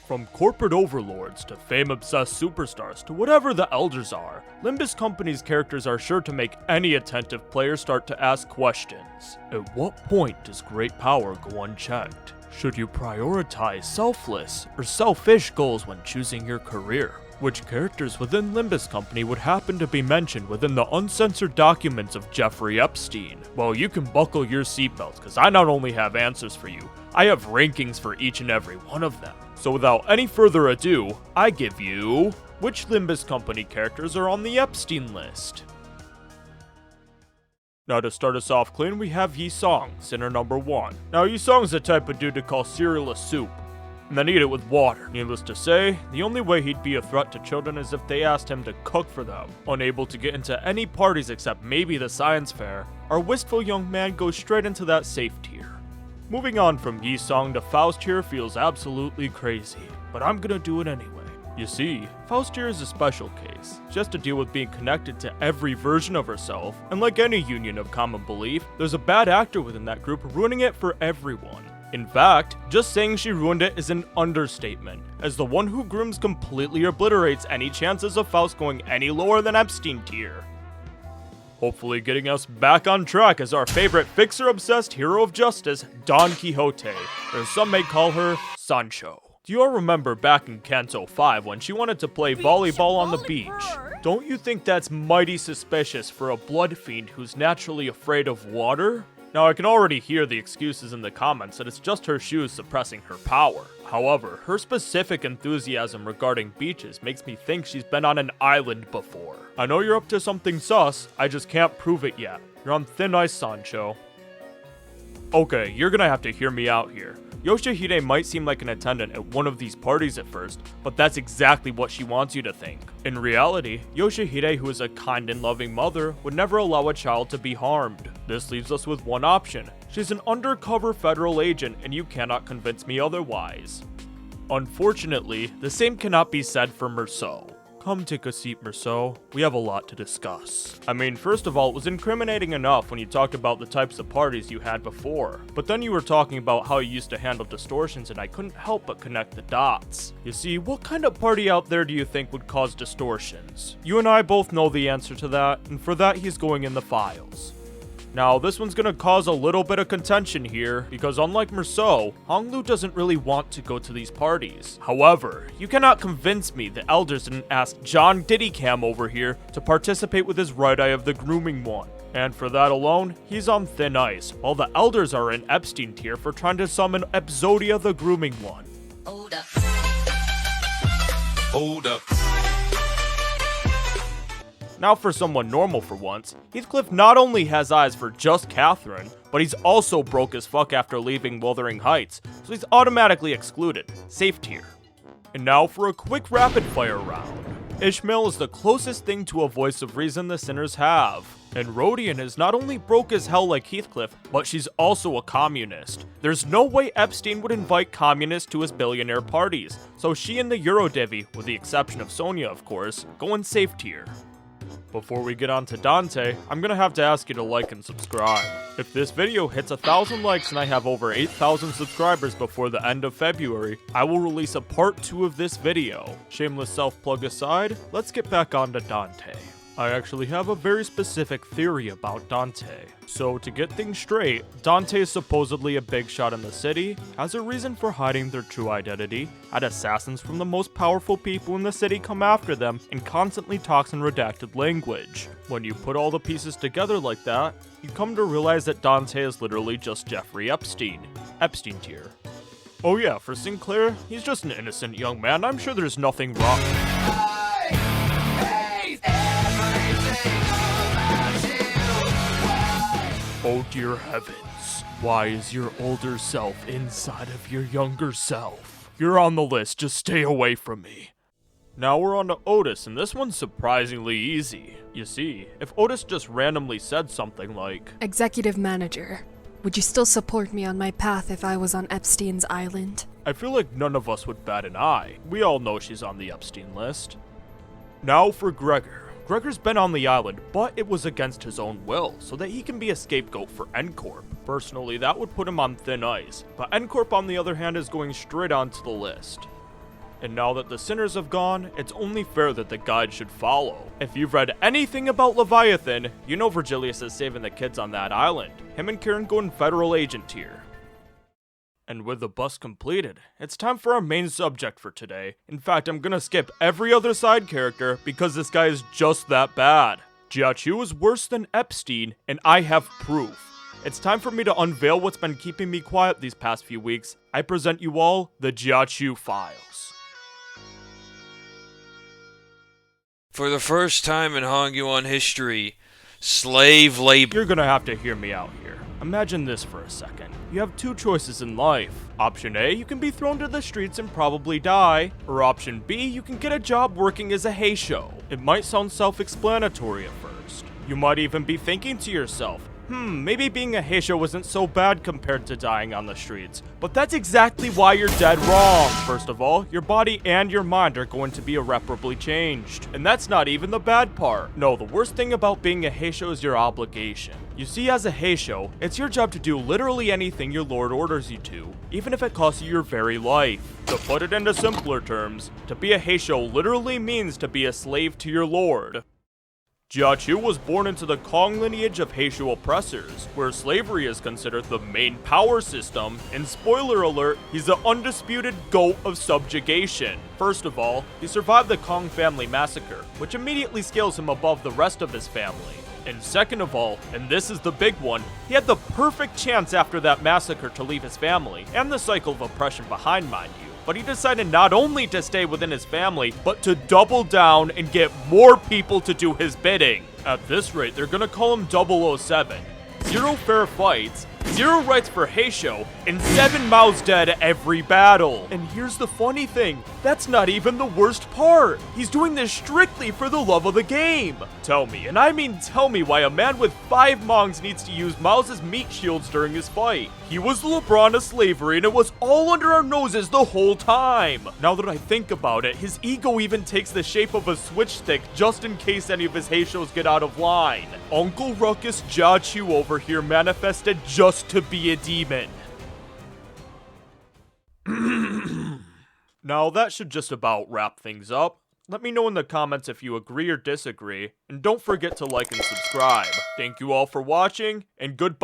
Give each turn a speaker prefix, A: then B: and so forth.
A: From corporate overlords to fame-obsessed superstars to whatever the elders are, Limbus Company's characters are sure to make any attentive player start to ask questions. At what point does great power go unchecked? Should you prioritize selfless or selfish goals when choosing your career? Which characters within Limbus Company would happen to be mentioned within the uncensored documents of Jeffrey Epstein? Well, you can buckle your seatbelts, because I not only have answers for you, I have rankings for each and every one of them. So without any further ado, I give you which Limbus Company characters are on the Epstein list. Now to start us off clean, we have Yi-Song, sinner number 1. Now Yi-Song's the type of dude to call cereal a soup, and then eat it with water. Needless to say, the only way he'd be a threat to children is if they asked him to cook for them. Unable to get into any parties except maybe the science fair, our wistful young man goes straight into that safe tier. Moving on from Yi-Song to Faust here feels absolutely crazy, but I'm gonna do it anyway. You see, Faust here is a special case. She has to deal with being connected to every version of herself, and like any union of common belief, there's a bad actor within that group ruining it for everyone. In fact, just saying she ruined it is an understatement, as the one who grooms completely obliterates any chances of Faust going any lower than Epstein tier. Hopefully getting us back on track as our favorite fixer-obsessed hero of justice, Don Quixote, or some may call her Sancho. Do you all remember back in Canto V when she wanted to play volleyball on the beach? Don't you think that's mighty suspicious for a blood fiend who's naturally afraid of water? Now, I can already hear the excuses in the comments that it's just her shoes suppressing her power. However, her specific enthusiasm regarding beaches makes me think she's been on an island before. I know you're up to something sus, I just can't prove it yet. You're on thin ice, Sancho. Okay, you're gonna have to hear me out here. Yoshihide might seem like an attendant at one of these parties at first, but that's exactly what she wants you to think. In reality, Yoshihide, who is a kind and loving mother, would never allow a child to be harmed. This leaves us with one option. She's an undercover federal agent, and you cannot convince me otherwise. Unfortunately, the same cannot be said for Meursault. Come take a seat, Meursault. We have a lot to discuss. I mean, first of all, it was incriminating enough when you talked about the types of parties you had before. But then you were talking about how you used to handle distortions, and I couldn't help but connect the dots. You see, what kind of party out there do you think would cause distortions? You and I both know the answer to that, and for that he's going in the files. Now, this one's gonna cause a little bit of contention here, because unlike Meursault, Honglu doesn't really want to go to these parties. However, you cannot convince me the elders didn't ask John Diddycam over here to participate with his right eye of the grooming one. And for that alone, he's on thin ice, while the elders are in Epstein tier for trying to summon Epzodia the grooming one.
B: Hold up.
C: Hold up.
A: Now for someone normal for once, Heathcliff not only has eyes for just Catherine, but he's also broke as fuck after leaving Wuthering Heights, so he's automatically excluded, safe tier. And now for a quick rapid fire round. Ishmael is the closest thing to a voice of reason the sinners have. And Rodian is not only broke as hell like Heathcliff, but she's also a communist. There's no way Epstein would invite communists to his billionaire parties, so she and the Eurodivi, with the exception of Sonia of course, go in safe tier. Before we get on to Dante, I'm gonna have to ask you to like and subscribe. If this video hits 1,000 likes and I have over 8,000 subscribers before the end of February, I will release a part 2 of this video. Shameless self-plug aside, let's get back on to Dante. I actually have a very specific theory about Dante. So to get things straight, Dante is supposedly a big shot in the city, has a reason for hiding their true identity, had assassins from the most powerful people in the city come after them, and constantly talks in redacted language. When you put all the pieces together like that, you come to realize that Dante is literally just Jeffrey Epstein. Epstein tier. Oh yeah, for Sinclair, he's just an innocent young man, I'm sure there's nothing wrong. Oh dear heavens, why is your older self inside of your younger self? You're on the list, just stay away from me. Now we're on to Otis, and this one's surprisingly easy. You see, if Otis just randomly said something like,
D: Executive Manager, would you still support me on my path if I was on Epstein's island?
A: I feel like none of us would bat an eye. We all know she's on the Epstein list. Now for Gregor. Gregor's been on the island, but it was against his own will, so that he can be a scapegoat for N-Corp. Personally, that would put him on thin ice, but N-Corp on the other hand is going straight onto the list. And now that the sinners have gone, it's only fair that the guide should follow. If you've read anything about Leviathan, you know Virgilius is saving the kids on that island. Him and Karen going federal agent here. And with the bus completed, it's time for our main subject for today. In fact, I'm gonna skip every other side character because this guy is just that bad. Jachu is worse than Epstein, and I have proof. It's time for me to unveil what's been keeping me quiet these past few weeks. I present you all the Jachu files.
B: For the first time in Hongguan history, slave labor.
A: You're gonna have to hear me out here. Imagine this for a second. You have two choices in life. Option A, you can be thrown to the streets and probably die. Or option B, you can get a job working as a heisho. It might sound self-explanatory at first. You might even be thinking to yourself, maybe being a heisho isn't so bad compared to dying on the streets. But that's exactly why you're dead wrong. First of all, your body and your mind are going to be irreparably changed. And that's not even the bad part. No, the worst thing about being a heisho is your obligation. You see, as a heisho, it's your job to do literally anything your lord orders you to, even if it costs you your very life. To put it into simpler terms, to be a heisho literally means to be a slave to your lord. Jachu was born into the Kong lineage of Heisho oppressors, where slavery is considered the main power system, and spoiler alert, he's the undisputed GOAT of subjugation. First of all, he survived the Kong family massacre, which immediately scales him above the rest of his family. And second of all, and this is the big one, he had the perfect chance after that massacre to leave his family, and the cycle of oppression behind, mind you. But he decided not only to stay within his family, but to double down and get more people to do his bidding. At this rate, they're gonna call him 007. 0 fair fights, 0 rights for Heisho, and 7 Mao's dead every battle. And here's the funny thing, that's not even the worst part. He's doing this strictly for the love of the game. Tell me, and I mean tell me, why a man with 5 Mongs needs to use Mao's meat shields during his fight. He was the LeBron of slavery, and it was all under our noses the whole time. Now that I think about it, his ego even takes the shape of a switch stick just in case any of his Heishos get out of line. Uncle Ruckus Jachu over here manifested just to be a demon. Now that should just about wrap things up. Let me know in the comments if you agree or disagree, and don't forget to like and subscribe. Thank you all for watching, and goodbye.